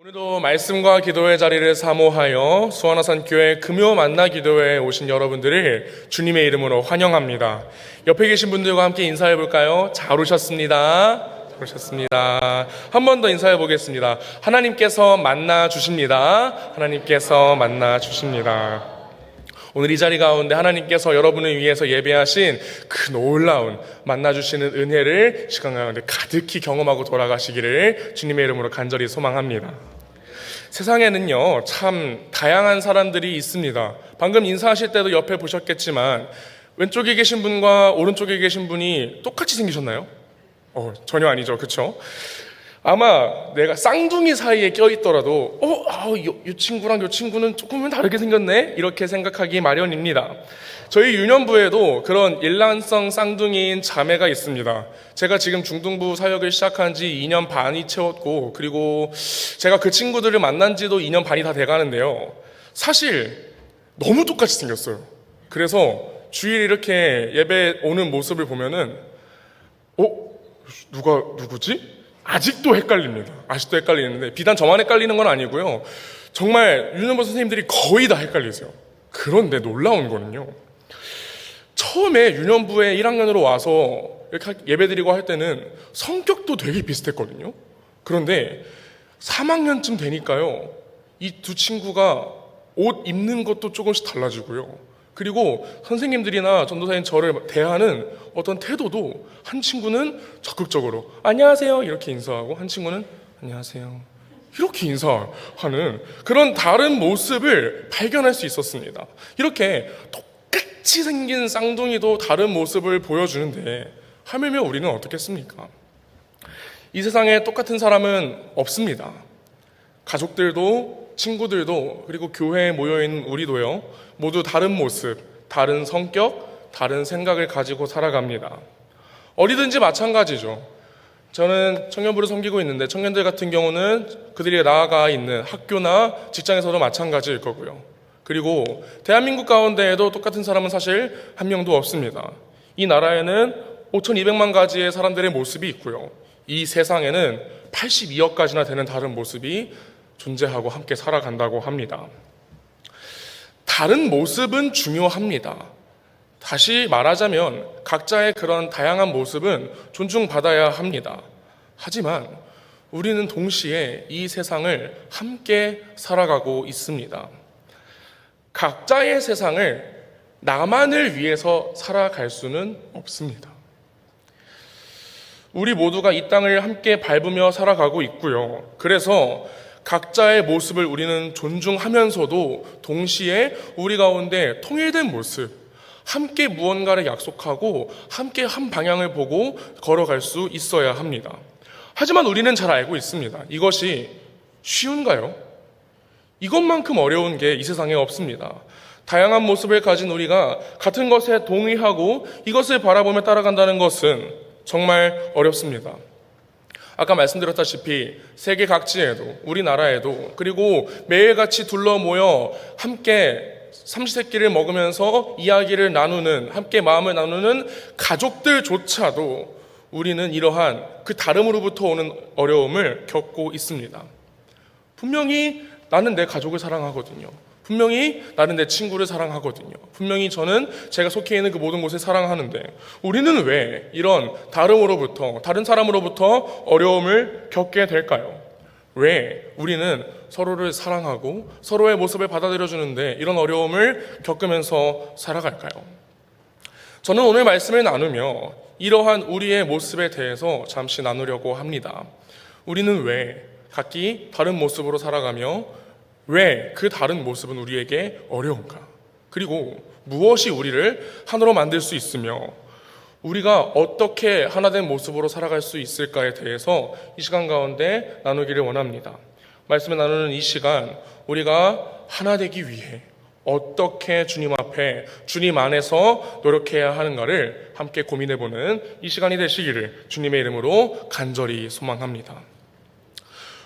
오늘도 말씀과 기도의 자리를 사모하여 수원화산교회 금요 만나 기도회에 오신 여러분들을 주님의 이름으로 환영합니다. 옆에 계신 분들과 함께 인사해 볼까요? 잘 오셨습니다. 잘 오셨습니다. 한 번 더 인사해 보겠습니다. 하나님께서 만나 주십니다. 하나님께서 만나 주십니다. 오늘 이 자리 가운데 하나님께서 여러분을 위해서 예배하신 그 놀라운 만나주시는 은혜를 시간 가운데 가득히 경험하고 돌아가시기를 주님의 이름으로 간절히 소망합니다. 세상에는요, 참 다양한 사람들이 있습니다. 방금 인사하실 때도 옆에 보셨겠지만 왼쪽에 계신 분과 오른쪽에 계신 분이 똑같이 생기셨나요? 전혀 아니죠. 그렇죠? 아마 내가 쌍둥이 사이에 껴있더라도 이 친구랑 이 친구는 조금은 다르게 생겼네? 이렇게 생각하기 마련입니다. 저희 유년부에도 그런 일란성 쌍둥이인 자매가 있습니다. 제가 지금 중등부 사역을 시작한 지 2년 반이 채웠고, 그리고 제가 그 친구들을 만난 지도 2년 반이 다 돼가는데요, 사실 너무 똑같이 생겼어요. 그래서 주일에 이렇게 예배 오는 모습을 보면은 누구지? 아직도 헷갈립니다. 아직도 헷갈리는데 비단 저만 헷갈리는 건 아니고요. 정말 유년부 선생님들이 거의 다 헷갈리세요. 그런데 놀라운 거는요, 처음에 유년부에 1학년으로 와서 이렇게 예배드리고 할 때는 성격도 되게 비슷했거든요. 그런데 3학년쯤 되니까요, 이 두 친구가 옷 입는 것도 조금씩 달라지고요, 그리고 선생님들이나 전도사인 저를 대하는 어떤 태도도, 한 친구는 적극적으로 안녕하세요 이렇게 인사하고, 한 친구는 안녕하세요 이렇게 인사하는 그런 다른 모습을 발견할 수 있었습니다. 이렇게 똑같이 생긴 쌍둥이도 다른 모습을 보여주는데 하물며 우리는 어떻겠습니까? 이 세상에 똑같은 사람은 없습니다. 가족들도 친구들도, 그리고 교회에 모여있는 우리도요, 모두 다른 모습, 다른 성격, 다른 생각을 가지고 살아갑니다. 어디든지 마찬가지죠. 저는 청년부를 섬기고 있는데 청년들 같은 경우는 그들이 나아가 있는 학교나 직장에서도 마찬가지일 거고요. 그리고 대한민국 가운데에도 똑같은 사람은 사실 한 명도 없습니다. 이 나라에는 5,200만 가지의 사람들의 모습이 있고요, 이 세상에는 82억 가지나 되는 다른 모습이 존재하고 함께 살아간다고 합니다. 다른 모습은 중요합니다. 다시 말하자면 각자의 그런 다양한 모습은 존중받아야 합니다. 하지만 우리는 동시에 이 세상을 함께 살아가고 있습니다. 각자의 세상을 나만을 위해서 살아갈 수는 없습니다. 우리 모두가 이 땅을 함께 밟으며 살아가고 있고요. 그래서 각자의 모습을 우리는 존중하면서도 동시에 우리 가운데 통일된 모습, 함께 무언가를 약속하고 함께 한 방향을 보고 걸어갈 수 있어야 합니다. 하지만 우리는 잘 알고 있습니다. 이것이 쉬운가요? 이것만큼 어려운 게 이 세상에 없습니다. 다양한 모습을 가진 우리가 같은 것에 동의하고 이것을 바라보며 따라간다는 것은 정말 어렵습니다. 아까 말씀드렸다시피 세계 각지에도, 우리나라에도, 그리고 매일같이 둘러 모여 함께 삼시세끼를 먹으면서 이야기를 나누는, 함께 마음을 나누는 가족들조차도 우리는 이러한 그 다름으로부터 오는 어려움을 겪고 있습니다. 분명히 나는 내 가족을 사랑하거든요. 분명히 나는 내 친구를 사랑하거든요. 분명히 저는 제가 속해 있는 그 모든 곳을 사랑하는데 우리는 왜 이런 다른 사람으로부터 어려움을 겪게 될까요? 왜 우리는 서로를 사랑하고 서로의 모습을 받아들여주는데 이런 어려움을 겪으면서 살아갈까요? 저는 오늘 말씀을 나누며 이러한 우리의 모습에 대해서 잠시 나누려고 합니다. 우리는 왜 각기 다른 모습으로 살아가며 왜 그 다른 모습은 우리에게 어려운가? 그리고 무엇이 우리를 하나로 만들 수 있으며 우리가 어떻게 하나된 모습으로 살아갈 수 있을까에 대해서 이 시간 가운데 나누기를 원합니다. 말씀을 나누는 이 시간, 우리가 하나 되기 위해 어떻게 주님 앞에, 주님 안에서 노력해야 하는가를 함께 고민해보는 이 시간이 되시기를 주님의 이름으로 간절히 소망합니다.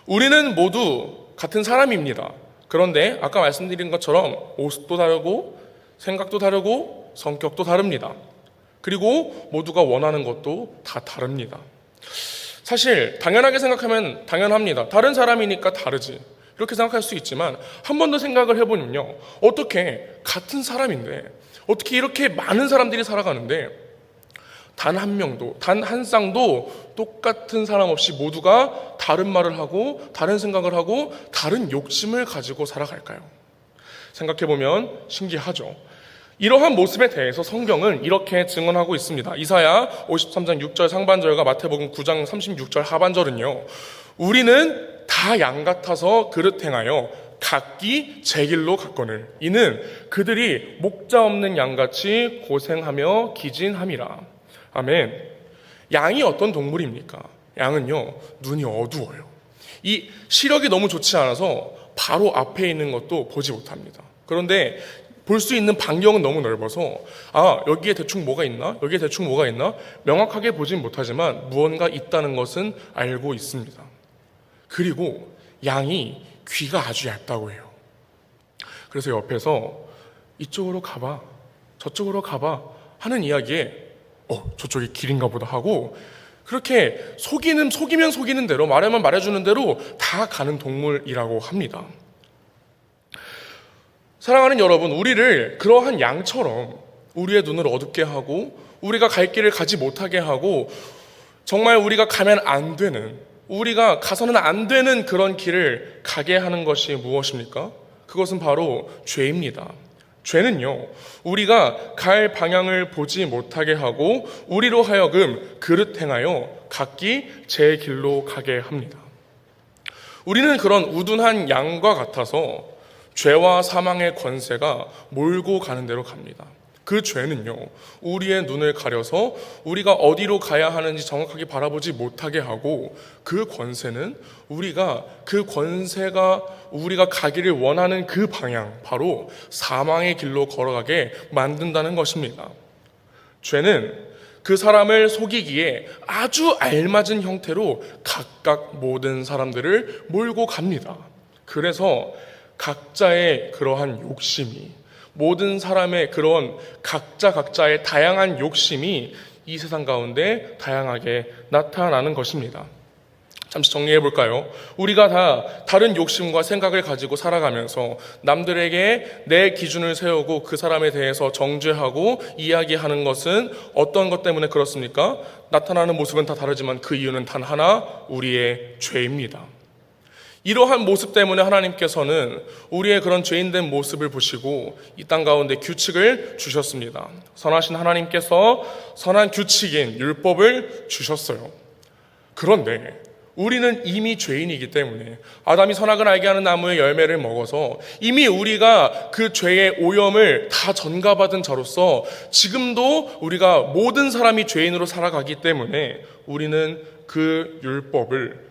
우리는 모두 같은 사람입니다. 그런데 아까 말씀드린 것처럼 모습도 다르고 생각도 다르고 성격도 다릅니다. 그리고 모두가 원하는 것도 다 다릅니다. 사실 당연하게 생각하면 당연합니다. 다른 사람이니까 다르지. 이렇게 생각할 수 있지만 한 번 더 생각을 해보면요. 어떻게 같은 사람인데 어떻게 이렇게 많은 사람들이 살아가는데 단 한 명도, 단 한 쌍도 똑같은 사람 없이 모두가 다른 말을 하고 다른 생각을 하고 다른 욕심을 가지고 살아갈까요? 생각해보면 신기하죠. 이러한 모습에 대해서 성경은 이렇게 증언하고 있습니다. 이사야 53장 6절 상반절과 마태복음 9장 36절 하반절은요. 우리는 다 양 같아서 그릇 행하여 각기 제 길로 갔거늘 이는 그들이 목자 없는 양같이 고생하며 기진함이라. 아멘. 양이 어떤 동물입니까? 양은요, 눈이 어두워요. 이 시력이 너무 좋지 않아서 바로 앞에 있는 것도 보지 못합니다. 그런데 볼 수 있는 반경은 너무 넓어서 여기에 대충 뭐가 있나? 여기에 대충 뭐가 있나? 명확하게 보진 못하지만 무언가 있다는 것은 알고 있습니다. 그리고 양이 귀가 아주 얇다고 해요. 그래서 옆에서 이쪽으로 가봐, 저쪽으로 가봐 하는 이야기에 저쪽이 길인가 보다 하고 그렇게 속이면 속이는 대로 말하면 말해주는 대로 다 가는 동물이라고 합니다. 사랑하는 여러분, 우리를 그러한 양처럼 우리의 눈을 어둡게 하고 우리가 갈 길을 가지 못하게 하고 정말 우리가 가면 안 되는, 우리가 가서는 안 되는 그런 길을 가게 하는 것이 무엇입니까? 그것은 바로 죄입니다. 죄는요, 우리가 갈 방향을 보지 못하게 하고 우리로 하여금 그릇 행하여 각기 제 길로 가게 합니다. 우리는 그런 우둔한 양과 같아서 죄와 사망의 권세가 몰고 가는 대로 갑니다. 그 죄는요, 우리의 눈을 가려서 우리가 어디로 가야 하는지 정확하게 바라보지 못하게 하고 그 권세는 우리가 가기를 원하는 그 방향, 바로 사망의 길로 걸어가게 만든다는 것입니다. 죄는 그 사람을 속이기에 아주 알맞은 형태로 각각 모든 사람들을 몰고 갑니다. 그래서 각자의 그러한 욕심이, 모든 사람의 그런 각자의 다양한 욕심이 이 세상 가운데 다양하게 나타나는 것입니다. 잠시 정리해 볼까요? 우리가 다 다른 욕심과 생각을 가지고 살아가면서 남들에게 내 기준을 세우고 그 사람에 대해서 정죄하고 이야기하는 것은 어떤 것 때문에 그렇습니까? 나타나는 모습은 다 다르지만 그 이유는 단 하나, 우리의 죄입니다. 이러한 모습 때문에 하나님께서는 우리의 그런 죄인된 모습을 보시고 이 땅 가운데 규칙을 주셨습니다. 선하신 하나님께서 선한 규칙인 율법을 주셨어요. 그런데 우리는 이미 죄인이기 때문에 아담이 선악을 알게 하는 나무의 열매를 먹어서 이미 우리가 그 죄의 오염을 다 전가받은 자로서 지금도 우리가 모든 사람이 죄인으로 살아가기 때문에 우리는 그 율법을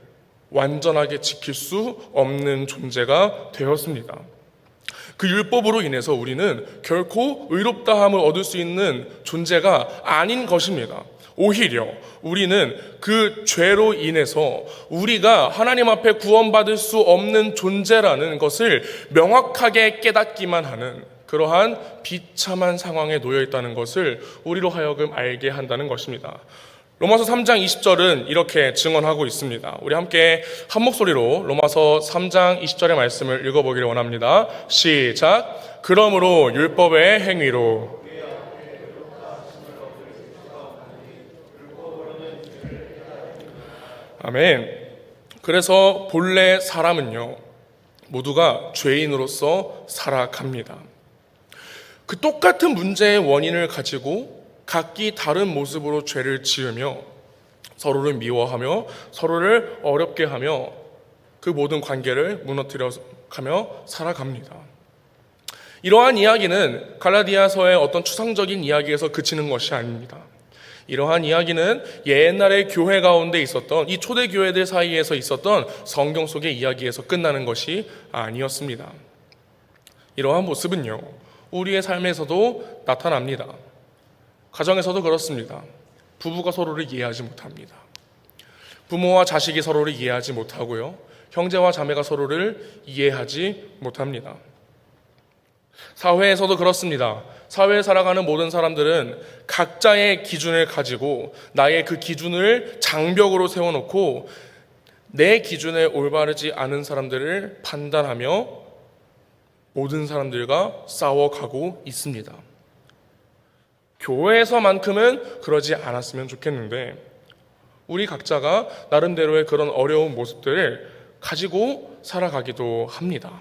완전하게 지킬 수 없는 존재가 되었습니다. 그 율법으로 인해서 우리는 결코 의롭다함을 얻을 수 있는 존재가 아닌 것입니다. 오히려 우리는 그 죄로 인해서 우리가 하나님 앞에 구원받을 수 없는 존재라는 것을 명확하게 깨닫기만 하는 그러한 비참한 상황에 놓여 있다는 것을 우리로 하여금 알게 한다는 것입니다. 로마서 3장 20절은 이렇게 증언하고 있습니다. 우리 함께 한 목소리로 로마서 3장 20절의 말씀을 읽어보기를 원합니다. 시작. 그러므로 율법의 행위로 아멘. 그래서 본래 사람은요, 모두가 죄인으로서 살아갑니다. 그 똑같은 문제의 원인을 가지고 각기 다른 모습으로 죄를 지으며 서로를 미워하며 서로를 어렵게 하며 그 모든 관계를 무너뜨려 가며 살아갑니다. 이러한 이야기는 갈라디아서의 어떤 추상적인 이야기에서 그치는 것이 아닙니다. 이러한 이야기는 옛날의 교회 가운데 있었던 이 초대교회들 사이에서 있었던 성경 속의 이야기에서 끝나는 것이 아니었습니다. 이러한 모습은요, 우리의 삶에서도 나타납니다. 가정에서도 그렇습니다. 부부가 서로를 이해하지 못합니다. 부모와 자식이 서로를 이해하지 못하고요. 형제와 자매가 서로를 이해하지 못합니다. 사회에서도 그렇습니다. 사회에 살아가는 모든 사람들은 각자의 기준을 가지고 나의 그 기준을 장벽으로 세워놓고 내 기준에 올바르지 않은 사람들을 판단하며 모든 사람들과 싸워가고 있습니다. 교회에서만큼은 그러지 않았으면 좋겠는데 우리 각자가 나름대로의 그런 어려운 모습들을 가지고 살아가기도 합니다.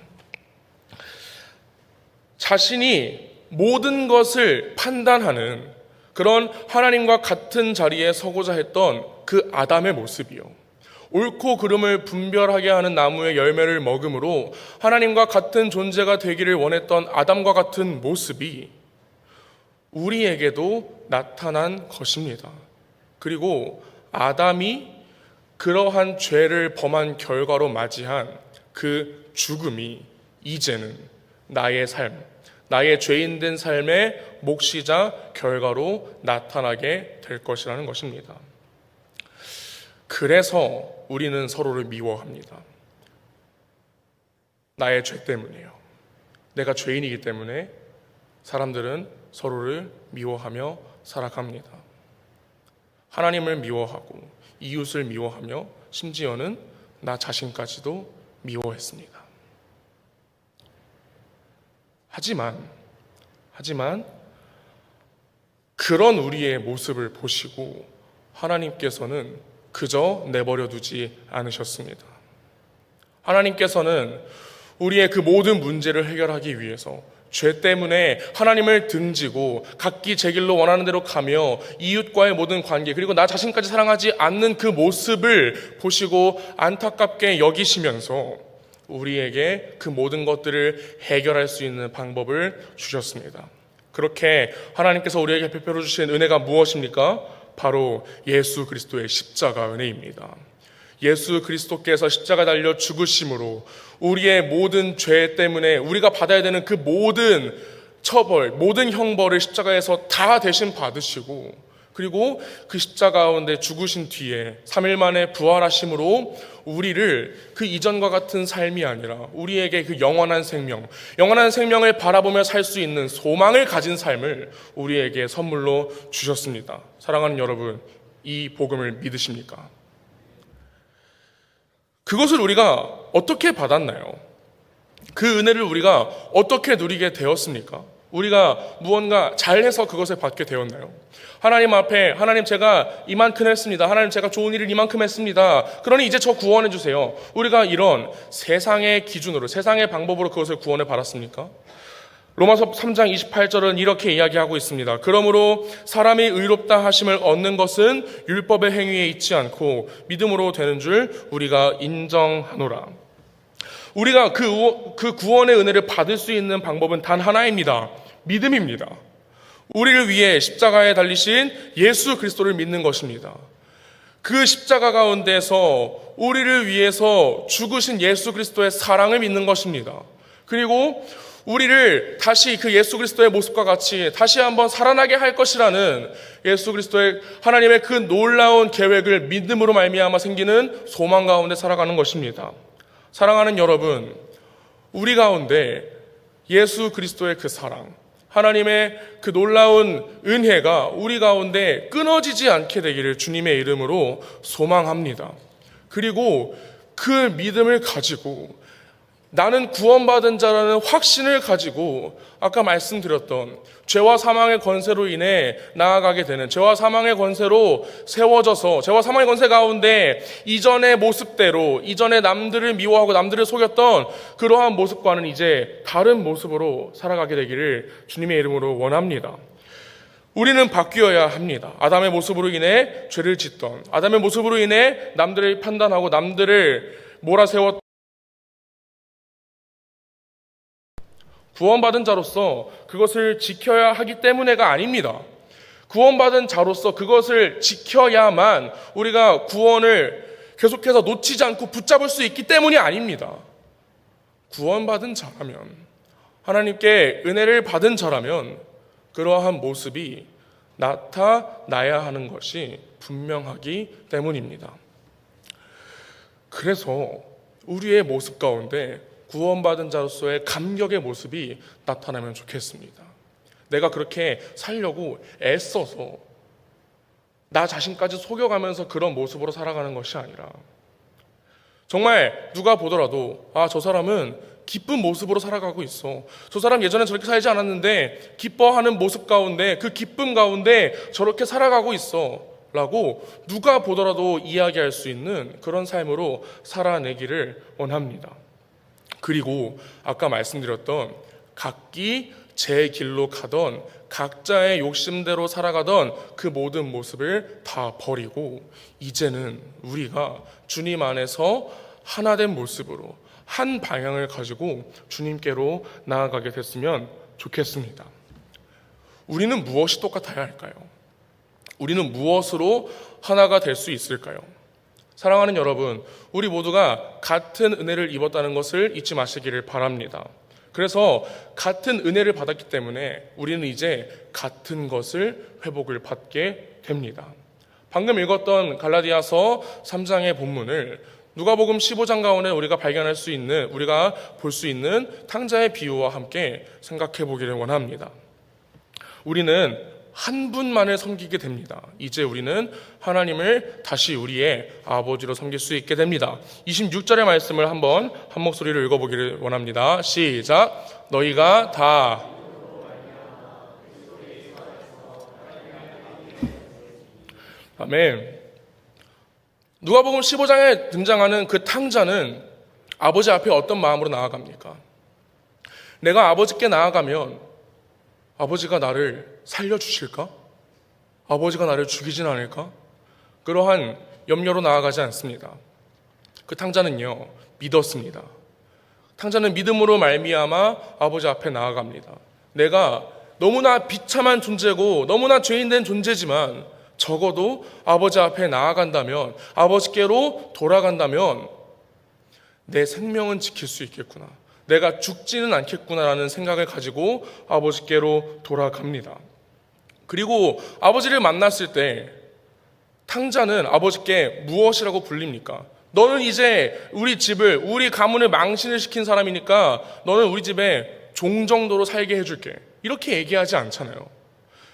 자신이 모든 것을 판단하는 그런 하나님과 같은 자리에 서고자 했던 그 아담의 모습이요. 옳고 그름을 분별하게 하는 나무의 열매를 먹음으로 하나님과 같은 존재가 되기를 원했던 아담과 같은 모습이 우리에게도 나타난 것입니다. 그리고 아담이 그러한 죄를 범한 결과로 맞이한 그 죽음이 이제는 나의 삶, 나의 죄인된 삶의 몫이자 결과로 나타나게 될 것이라는 것입니다. 그래서 우리는 서로를 미워합니다. 나의 죄 때문이에요. 내가 죄인이기 때문에 사람들은 서로를 미워하며 살아갑니다. 하나님을 미워하고 이웃을 미워하며 심지어는 나 자신까지도 미워했습니다. 하지만 그런 우리의 모습을 보시고 하나님께서는 그저 내버려 두지 않으셨습니다. 하나님께서는 우리의 그 모든 문제를 해결하기 위해서 죄 때문에 하나님을 등지고 각기 제 길로 원하는 대로 가며 이웃과의 모든 관계 그리고 나 자신까지 사랑하지 않는 그 모습을 보시고 안타깝게 여기시면서 우리에게 그 모든 것들을 해결할 수 있는 방법을 주셨습니다. 그렇게 하나님께서 우리에게 베풀어 주신 은혜가 무엇입니까? 바로 예수 그리스도의 십자가 은혜입니다. 예수 그리스도께서 십자가 달려 죽으심으로 우리의 모든 죄 때문에 우리가 받아야 되는 그 모든 처벌, 모든 형벌을 십자가에서 다 대신 받으시고 그리고 그 십자가 가운데 죽으신 뒤에 3일 만에 부활하심으로 우리를 그 이전과 같은 삶이 아니라 우리에게 그 영원한 생명을 바라보며 살 수 있는 소망을 가진 삶을 우리에게 선물로 주셨습니다. 사랑하는 여러분, 이 복음을 믿으십니까? 그것을 우리가 어떻게 받았나요? 그 은혜를 우리가 어떻게 누리게 되었습니까? 우리가 무언가 잘해서 그것을 받게 되었나요? 하나님 앞에 하나님 제가 이만큼 했습니다. 하나님 제가 좋은 일을 이만큼 했습니다. 그러니 이제 저 구원해 주세요. 우리가 이런 세상의 기준으로 세상의 방법으로 그것을 구원을 받았습니까? 로마서 3장 28절은 이렇게 이야기하고 있습니다. 그러므로 사람이 의롭다 하심을 얻는 것은 율법의 행위에 있지 않고 믿음으로 되는 줄 우리가 인정하노라. 우리가 그 구원의 은혜를 받을 수 있는 방법은 단 하나입니다. 믿음입니다. 우리를 위해 십자가에 달리신 예수 그리스도를 믿는 것입니다. 그 십자가 가운데서 우리를 위해서 죽으신 예수 그리스도의 사랑을 믿는 것입니다. 그리고 우리를 다시 그 예수 그리스도의 모습과 같이 다시 한번 살아나게 할 것이라는 예수 그리스도의 하나님의 그 놀라운 계획을 믿음으로 말미암아 생기는 소망 가운데 살아가는 것입니다. 사랑하는 여러분, 우리 가운데 예수 그리스도의 그 사랑, 하나님의 그 놀라운 은혜가 우리 가운데 끊어지지 않게 되기를 주님의 이름으로 소망합니다. 그리고 그 믿음을 가지고 나는 구원받은 자라는 확신을 가지고 아까 말씀드렸던 죄와 사망의 권세로 인해 나아가게 되는 죄와 사망의 권세로 세워져서 죄와 사망의 권세 가운데 이전의 모습대로 이전에 남들을 미워하고 남들을 속였던 그러한 모습과는 이제 다른 모습으로 살아가게 되기를 주님의 이름으로 원합니다. 우리는 바뀌어야 합니다. 아담의 모습으로 인해 죄를 짓던 아담의 모습으로 인해 남들을 판단하고 남들을 몰아세웠던 구원받은 자로서 그것을 지켜야 하기 때문에가 아닙니다. 구원받은 자로서 그것을 지켜야만 우리가 구원을 계속해서 놓치지 않고 붙잡을 수 있기 때문이 아닙니다. 구원받은 자라면, 하나님께 은혜를 받은 자라면 그러한 모습이 나타나야 하는 것이 분명하기 때문입니다. 그래서 우리의 모습 가운데 구원받은 자로서의 감격의 모습이 나타나면 좋겠습니다. 내가 그렇게 살려고 애써서 나 자신까지 속여가면서 그런 모습으로 살아가는 것이 아니라 정말 누가 보더라도 저 사람은 기쁜 모습으로 살아가고 있어. 저 사람 예전에 저렇게 살지 않았는데 기뻐하는 모습 가운데 그 기쁨 가운데 저렇게 살아가고 있어 라고 누가 보더라도 이야기할 수 있는 그런 삶으로 살아내기를 원합니다. 그리고 아까 말씀드렸던 각기 제 길로 가던 각자의 욕심대로 살아가던 그 모든 모습을 다 버리고 이제는 우리가 주님 안에서 하나된 모습으로 한 방향을 가지고 주님께로 나아가게 됐으면 좋겠습니다. 우리는 무엇이 똑같아야 할까요? 우리는 무엇으로 하나가 될 수 있을까요? 사랑하는 여러분, 우리 모두가 같은 은혜를 입었다는 것을 잊지 마시기를 바랍니다. 그래서 같은 은혜를 받았기 때문에 우리는 이제 같은 것을 회복을 받게 됩니다. 방금 읽었던 갈라디아서 3장의 본문을 누가복음 15장 가운데 우리가 발견할 수 있는, 우리가 볼 수 있는 탕자의 비유와 함께 생각해 보기를 원합니다. 우리는 한 분만을 섬기게 됩니다. 이제 우리는 하나님을 다시 우리의 아버지로 섬길 수 있게 됩니다. 26절의 말씀을 한번 한 목소리로 읽어보기를 원합니다. 시작. 너희가 다 아멘. 누가복음 15장에 등장하는 그 탕자는 아버지 앞에 어떤 마음으로 나아갑니까? 내가 아버지께 나아가면 아버지가 나를 살려주실까? 아버지가 나를 죽이진 않을까? 그러한 염려로 나아가지 않습니다. 그 탕자는요, 믿었습니다. 탕자는 믿음으로 말미암아 아버지 앞에 나아갑니다. 내가 너무나 비참한 존재고 너무나 죄인된 존재지만 적어도 아버지 앞에 나아간다면, 아버지께로 돌아간다면 내 생명은 지킬 수 있겠구나, 내가 죽지는 않겠구나라는 생각을 가지고 아버지께로 돌아갑니다. 그리고 아버지를 만났을 때 탕자는 아버지께 무엇이라고 불립니까? 너는 이제 우리 집을, 우리 가문을 망신을 시킨 사람이니까 너는 우리 집에 종 정도로 살게 해줄게, 이렇게 얘기하지 않잖아요.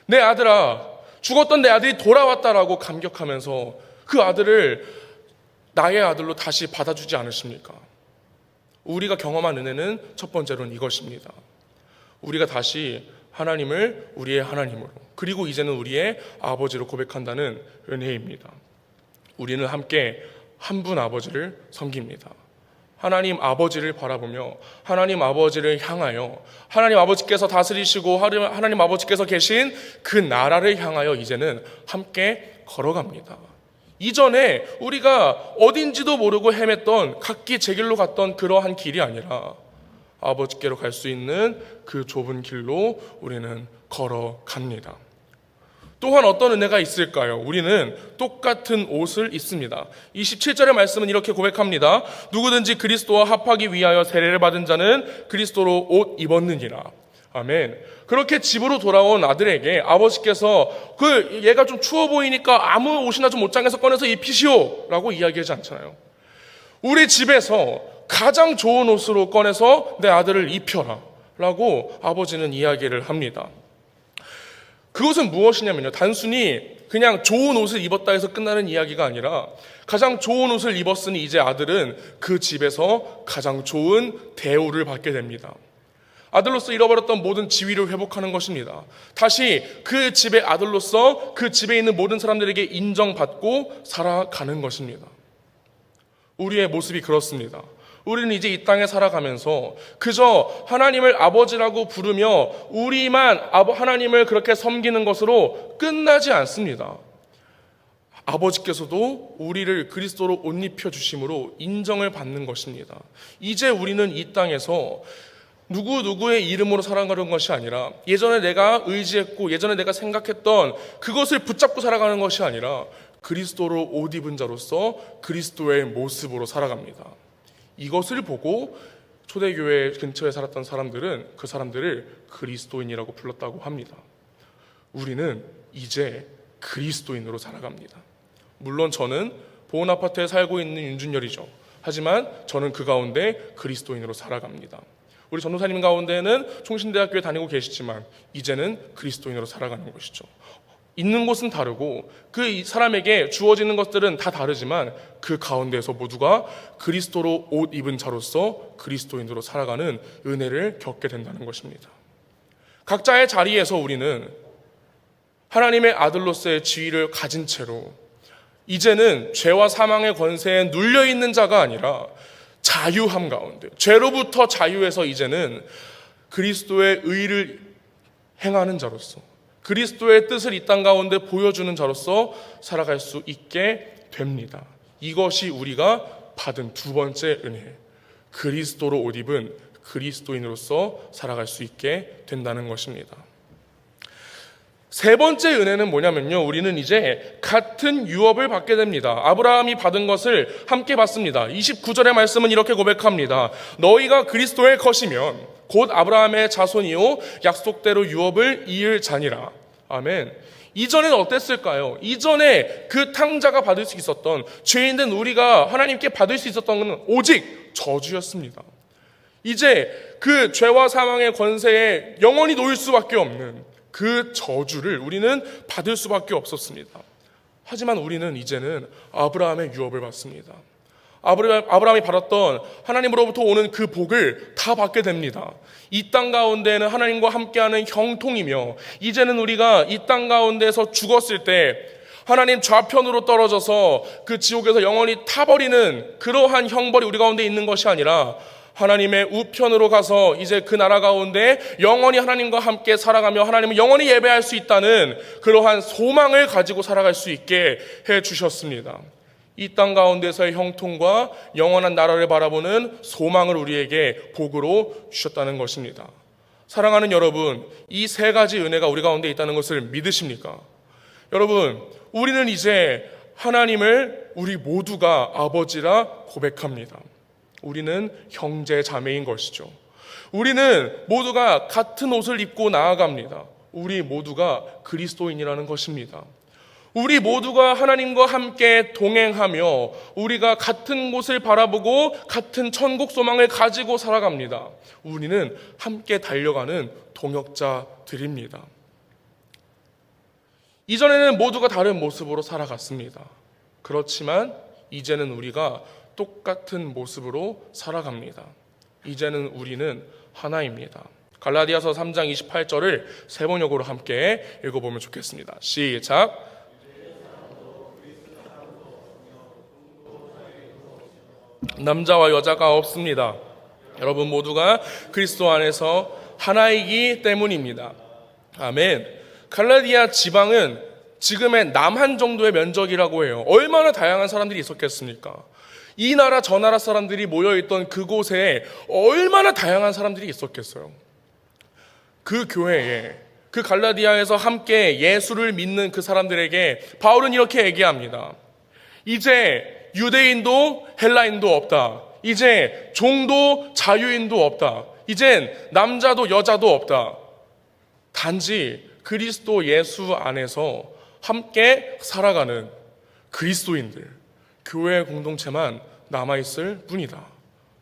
내 아들아, 죽었던 내 아들이 돌아왔다라고 감격하면서 그 아들을 나의 아들로 다시 받아주지 않으십니까? 우리가 경험한 은혜는 첫 번째로는 이것입니다. 우리가 다시 하나님을 우리의 하나님으로, 그리고 이제는 우리의 아버지로 고백한다는 은혜입니다. 우리는 함께 한 분 아버지를 섬깁니다. 하나님 아버지를 바라보며 하나님 아버지를 향하여 하나님 아버지께서 다스리시고 하나님 아버지께서 계신 그 나라를 향하여 이제는 함께 걸어갑니다. 이전에 우리가 어딘지도 모르고 헤맸던, 각기 제 길로 갔던 그러한 길이 아니라 아버지께로 갈 수 있는 그 좁은 길로 우리는 걸어갑니다. 또한 어떤 은혜가 있을까요? 우리는 똑같은 옷을 입습니다. 27절의 말씀은 이렇게 고백합니다. 누구든지 그리스도와 합하기 위하여 세례를 받은 자는 그리스도로 옷 입었느니라. 아멘. 그렇게 집으로 돌아온 아들에게 아버지께서 얘가 좀 추워 보이니까 아무 옷이나 좀 옷장에서 꺼내서 입히시오 라고 이야기하지 않잖아요. 우리 집에서 가장 좋은 옷으로 꺼내서 내 아들을 입혀라 라고 아버지는 이야기를 합니다. 그것은 무엇이냐면요, 단순히 그냥 좋은 옷을 입었다 해서 끝나는 이야기가 아니라 가장 좋은 옷을 입었으니 이제 아들은 그 집에서 가장 좋은 대우를 받게 됩니다. 아들로서 잃어버렸던 모든 지위를 회복하는 것입니다. 다시 그 집의 아들로서 그 집에 있는 모든 사람들에게 인정받고 살아가는 것입니다. 우리의 모습이 그렇습니다. 우리는 이제 이 땅에 살아가면서 그저 하나님을 아버지라고 부르며 우리만 하나님을 그렇게 섬기는 것으로 끝나지 않습니다. 아버지께서도 우리를 그리스도로 옷 입혀 주심으로 인정을 받는 것입니다. 이제 우리는 이 땅에서 누구의 이름으로 살아가는 것이 아니라 예전에 내가 의지했고 예전에 내가 생각했던 그것을 붙잡고 살아가는 것이 아니라 그리스도로 옷 입은 자로서 그리스도의 모습으로 살아갑니다. 이것을 보고 초대교회 근처에 살았던 사람들은 그 사람들을 그리스도인이라고 불렀다고 합니다. 우리는 이제 그리스도인으로 살아갑니다. 물론 저는 보은아파트에 살고 있는 윤준열이죠. 하지만 저는 그 가운데 그리스도인으로 살아갑니다. 우리 전도사님 가운데는 총신대학교에 다니고 계시지만 이제는 그리스도인으로 살아가는 것이죠. 있는 곳은 다르고 그 사람에게 주어지는 것들은 다 다르지만 그 가운데에서 모두가 그리스도로 옷 입은 자로서 그리스도인으로 살아가는 은혜를 겪게 된다는 것입니다. 각자의 자리에서 우리는 하나님의 아들로서의 지위를 가진 채로 이제는 죄와 사망의 권세에 눌려있는 자가 아니라 자유함 가운데, 죄로부터 자유해서 이제는 그리스도의 의를 행하는 자로서, 그리스도의 뜻을 이 땅 가운데 보여주는 자로서 살아갈 수 있게 됩니다. 이것이 우리가 받은 두 번째 은혜, 그리스도로 옷 입은 그리스도인으로서 살아갈 수 있게 된다는 것입니다. 세 번째 은혜는 뭐냐면요, 우리는 이제 같은 유업을 받게 됩니다. 아브라함이 받은 것을 함께 받습니다. 29절의 말씀은 이렇게 고백합니다. 너희가 그리스도의 것이면 곧 아브라함의 자손이요 약속대로 유업을 이을 자니라. 아멘. 이전엔 어땠을까요? 이전에 그 탕자가 받을 수 있었던, 죄인된 우리가 하나님께 받을 수 있었던 것은 오직 저주였습니다. 이제 그 죄와 사망의 권세에 영원히 놓일 수밖에 없는 그 저주를 우리는 받을 수밖에 없었습니다. 하지만 우리는 이제는 아브라함의 유업을 받습니다. 아브라함이 받았던 하나님으로부터 오는 그 복을 다 받게 됩니다. 이 땅 가운데는 하나님과 함께하는 형통이며, 이제는 우리가 이 땅 가운데서 죽었을 때 하나님 좌편으로 떨어져서 그 지옥에서 영원히 타버리는 그러한 형벌이 우리 가운데 있는 것이 아니라 하나님의 우편으로 가서 이제 그 나라 가운데 영원히 하나님과 함께 살아가며 하나님을 영원히 예배할 수 있다는 그러한 소망을 가지고 살아갈 수 있게 해주셨습니다. 이 땅 가운데서의 형통과 영원한 나라를 바라보는 소망을 우리에게 복으로 주셨다는 것입니다. 사랑하는 여러분, 이 세 가지 은혜가 우리 가운데 있다는 것을 믿으십니까? 여러분, 우리는 이제 하나님을 우리 모두가 아버지라 고백합니다. 우리는 형제 자매인 것이죠. 우리는 모두가 같은 옷을 입고 나아갑니다. 우리 모두가 그리스도인이라는 것입니다. 우리 모두가 하나님과 함께 동행하며 우리가 같은 곳을 바라보고 같은 천국 소망을 가지고 살아갑니다. 우리는 함께 달려가는 동역자들입니다. 이전에는 모두가 다른 모습으로 살아갔습니다. 그렇지만 이제는 우리가 똑같은 모습으로 살아갑니다. 이제는 우리는 하나입니다. 갈라디아서 3장 28절을 세 번역으로 함께 읽어보면 좋겠습니다. 시작. 남자와 여자가 없습니다. 여러분 모두가 그리스도 안에서 하나이기 때문입니다. 아멘. 갈라디아 지방은 지금의 남한 정도의 면적이라고 해요. 얼마나 다양한 사람들이 있었겠습니까? 이 나라 저 나라 사람들이 모여있던 그곳에 얼마나 다양한 사람들이 있었겠어요. 그 교회에, 그 갈라디아에서 함께 예수를 믿는 그 사람들에게 바울은 이렇게 얘기합니다. 이제 유대인도 헬라인도 없다. 이제 종도 자유인도 없다. 이젠 남자도 여자도 없다. 단지 그리스도 예수 안에서 함께 살아가는 그리스도인들, 교회 공동체만 남아있을 뿐이다.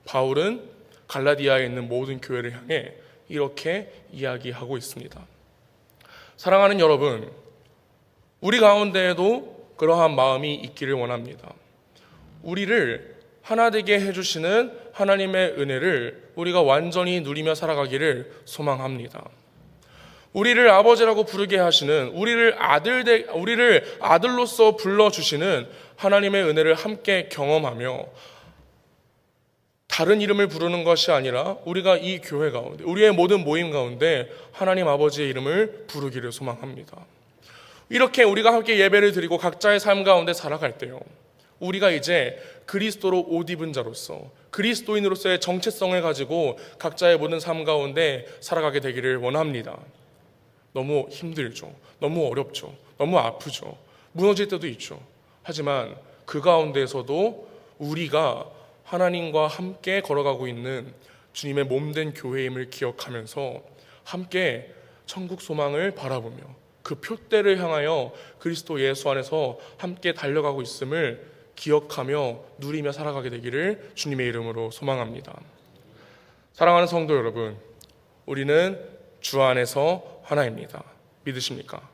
바울은 갈라디아에 있는 모든 교회를 향해 이렇게 이야기하고 있습니다. 사랑하는 여러분, 우리 가운데에도 그러한 마음이 있기를 원합니다. 우리를 하나 되게 해주시는 하나님의 은혜를 우리가 완전히 누리며 살아가기를 소망합니다. 우리를 아버지라고 부르게 하시는, 우리를 아들로서 불러주시는 하나님의 은혜를 함께 경험하며 다른 이름을 부르는 것이 아니라 우리가 이 교회 가운데, 우리의 모든 모임 가운데 하나님 아버지의 이름을 부르기를 소망합니다. 이렇게 우리가 함께 예배를 드리고 각자의 삶 가운데 살아갈 때요, 우리가 이제 그리스도로 옷 입은 자로서 그리스도인으로서의 정체성을 가지고 각자의 모든 삶 가운데 살아가게 되기를 원합니다. 너무 힘들죠. 너무 어렵죠. 너무 아프죠. 무너질 때도 있죠. 하지만 그 가운데서도 우리가 하나님과 함께 걸어가고 있는 주님의 몸된 교회임을 기억하면서 함께 천국 소망을 바라보며 그 표대를 향하여 그리스도 예수 안에서 함께 달려가고 있음을 기억하며 누리며 살아가게 되기를 주님의 이름으로 소망합니다. 사랑하는 성도 여러분, 우리는 주 안에서 하나입니다. 믿으십니까?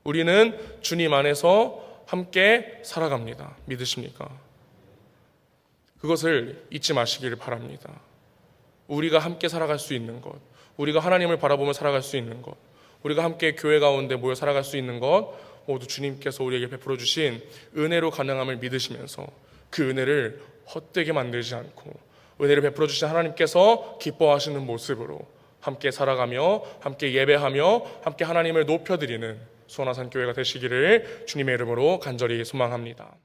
우리는 주님 안에서 함께 살아갑니다. 믿으십니까? 그것을 잊지 마시기를 바랍니다. 우리가 함께 살아갈 수 있는 것, 우리가 하나님을 바라보며 살아갈 수 있는 것, 우리가 함께 교회 가운데 모여 살아갈 수 있는 것 모두 주님께서 우리에게 베풀어 주신 은혜로 가능함을 믿으시면서 그 은혜를 헛되게 만들지 않고 은혜를 베풀어 주신 하나님께서 기뻐하시는 모습으로 함께 살아가며 함께 예배하며 함께 하나님을 높여드리는 수원화산 교회가 되시기를 주님의 이름으로 간절히 소망합니다.